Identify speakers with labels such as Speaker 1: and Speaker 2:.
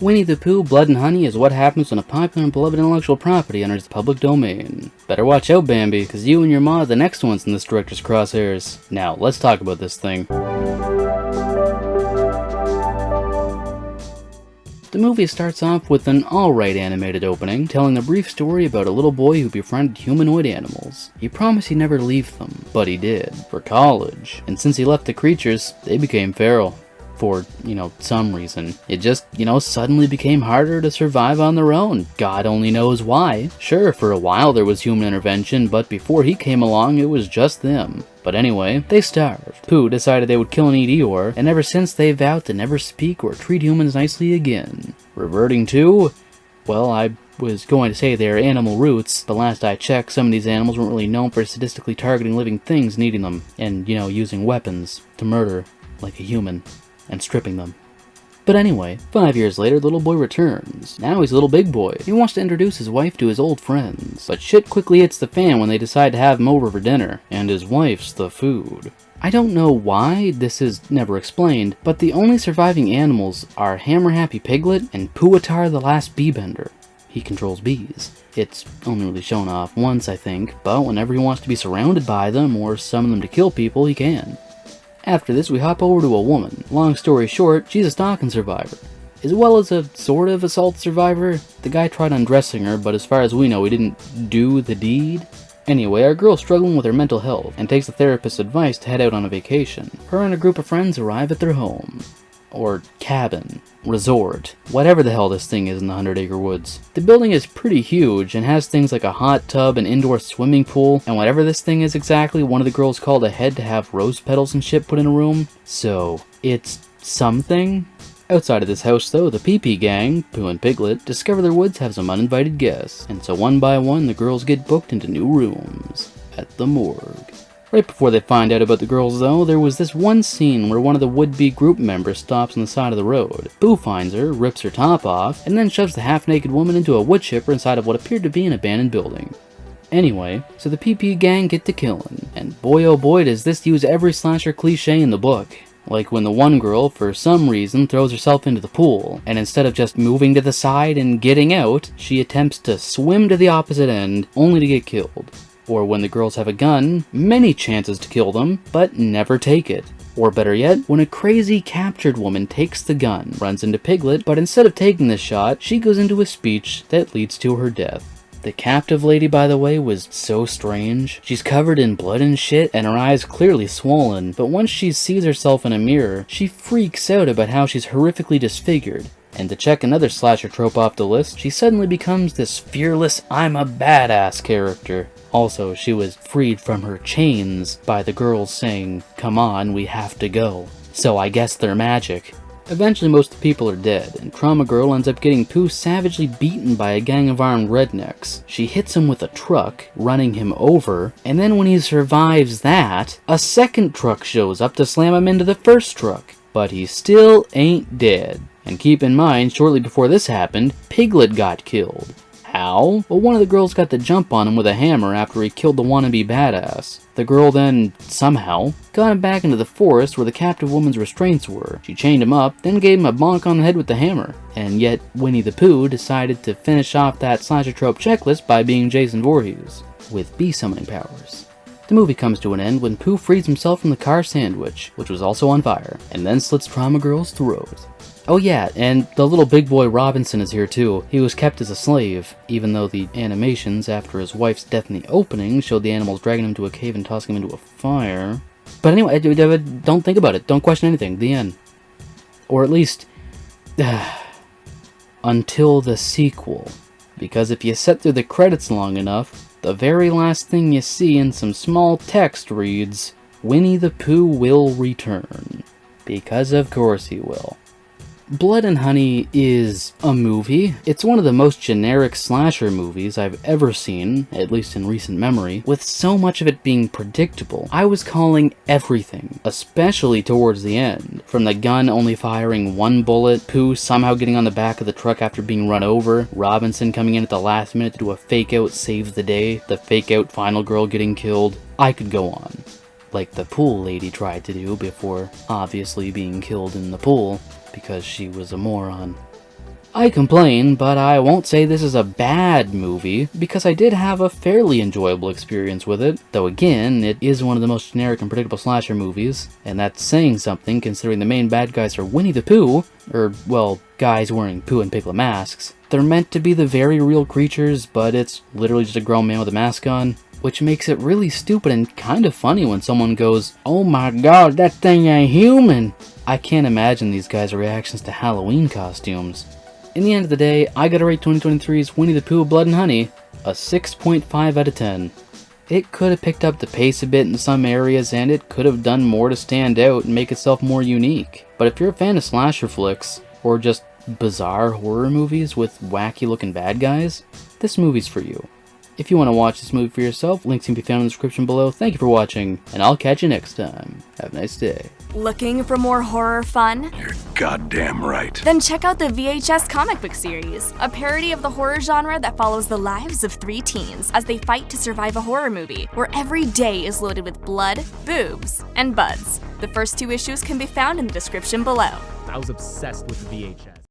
Speaker 1: Winnie-the-Pooh, Blood and Honey is what happens when a popular and beloved intellectual property enters the public domain. Better watch out, Bambi, because you and your ma are the next ones in this director's crosshairs. Now, let's talk about this thing. The movie starts off with an alright animated opening, telling a brief story about a little boy who befriended humanoid animals. He promised he'd never leave them, but he did, for college. And since he left the creatures, they became feral. For, some reason. It just, suddenly became harder to survive on their own. God only knows why. Sure, for a while there was human intervention, but before he came along, it was just them. But anyway, they starved. Pooh decided they would kill and eat Eeyore, and ever since they vowed to never speak or treat humans nicely again. Reverting to... well, I was going to say they're animal roots, but last I checked, some of these animals weren't really known for sadistically targeting living things and eating them, and, using weapons to murder, like a human. And stripping them. But anyway, 5 years later, the little boy returns. Now he's a little big boy. He wants to introduce his wife to his old friends. But shit quickly hits the fan when they decide to have him over for dinner. And his wife's the food. I don't know why, this is never explained, but the only surviving animals are Hammer-Happy Piglet and Pooh-Atar the Last Bee-Bender. He controls bees. It's only really shown off once, I think, but whenever he wants to be surrounded by them or summon them to kill people, he can. After this, we hop over to a woman. Long story short, she's a stalking survivor. As well as a sort of assault survivor. The guy tried undressing her, but as far as we know, he didn't do the deed. Anyway, our girl's struggling with her mental health, and takes the therapist's advice to head out on a vacation. Her and a group of friends arrive at their home. Or cabin. Resort. Whatever the hell this thing is in the 100-acre woods. The building is pretty huge and has things like a hot tub, an indoor swimming pool, and whatever this thing is exactly, one of the girls called ahead to have rose petals and shit put in a room. So, it's something? Outside of this house though, the PP gang, Pooh and Piglet, discover their woods have some uninvited guests, and so one by one the girls get booked into new rooms. At the morgue. Right before they find out about the girls though, there was this one scene where one of the would-be group members stops on the side of the road. Pooh finds her, rips her top off, and then shoves the half-naked woman into a wood chipper inside of what appeared to be an abandoned building. Anyway, so the PP gang get to killing, and boy oh boy does this use every slasher cliche in the book. Like when the one girl, for some reason, throws herself into the pool, and instead of just moving to the side and getting out, she attempts to swim to the opposite end, only to get killed. Or when the girls have a gun, many chances to kill them, but never take it. Or better yet, when a crazy captured woman takes the gun, runs into Piglet, but instead of taking the shot, she goes into a speech that leads to her death. The captive lady, by the way, was so strange. She's covered in blood and shit, and her eyes clearly swollen, but once she sees herself in a mirror, she freaks out about how she's horrifically disfigured. And to check another slasher trope off the list, she suddenly becomes this fearless, I'm a badass character. Also, she was freed from her chains by the girls saying, come on, we have to go. So I guess they're magic. Eventually most of the people are dead, and Trauma Girl ends up getting Pooh savagely beaten by a gang of armed rednecks. She hits him with a truck, running him over, and then when he survives that, a second truck shows up to slam him into the first truck. But he still ain't dead. And keep in mind, shortly before this happened, Piglet got killed. How? Well, one of the girls got the jump on him with a hammer after he killed the wannabe badass. The girl then, somehow, got him back into the forest where the captive woman's restraints were. She chained him up, then gave him a bonk on the head with the hammer. And yet, Winnie-the-Pooh decided to finish off that slasher trope checklist by being Jason Voorhees, with bee summoning powers. The movie comes to an end when Pooh frees himself from the car sandwich, which was also on fire, and then slits Trauma Girl's throat. Oh yeah, and the little big boy Robinson is here too. He was kept as a slave, even though the animations after his wife's death in the opening showed the animals dragging him to a cave and tossing him into a fire. But anyway, don't think about it. Don't question anything. The end. Or at least, until the sequel. Because if you sit through the credits long enough, the very last thing you see in some small text reads, Winnie-the-Pooh will return. Because of course he will. Blood and Honey is a movie. It's one of the most generic slasher movies I've ever seen, at least in recent memory, with so much of it being predictable. I was calling everything, especially towards the end. From the gun only firing one bullet, Pooh somehow getting on the back of the truck after being run over, Robinson coming in at the last minute to do a fake-out save the day, the fake-out final girl getting killed. I could go on. Like the pool lady tried to do before obviously being killed in the pool, because she was a moron. I complain, but I won't say this is a bad movie, because I did have a fairly enjoyable experience with it, though again, it is one of the most generic and predictable slasher movies, and that's saying something considering the main bad guys are Winnie-the-Pooh, or, well, guys wearing Pooh and Piglet masks. They're meant to be the very real creatures, but it's literally just a grown man with a mask on, which makes it really stupid and kind of funny when someone goes, "Oh my god, that thing ain't human!" I can't imagine these guys' reactions to Halloween costumes. In the end of the day, I gotta rate 2023's Winnie-the-Pooh Blood and Honey a 6.5 out of 10. It could have picked up the pace a bit in some areas, and it could have done more to stand out and make itself more unique. But if you're a fan of slasher flicks, or just bizarre horror movies with wacky looking bad guys, this movie's for you. If you want to watch this movie for yourself, links can be found in the description below. Thank you for watching, and I'll catch you next time. Have a nice day.
Speaker 2: Looking for more horror fun?
Speaker 3: You're goddamn right.
Speaker 2: Then check out the VHS comic book series, a parody of the horror genre that follows the lives of 3 teens as they fight to survive a horror movie, where every day is loaded with blood, boobs, and buds. The first 2 issues can be found in the description below.
Speaker 4: I was obsessed with the VHS.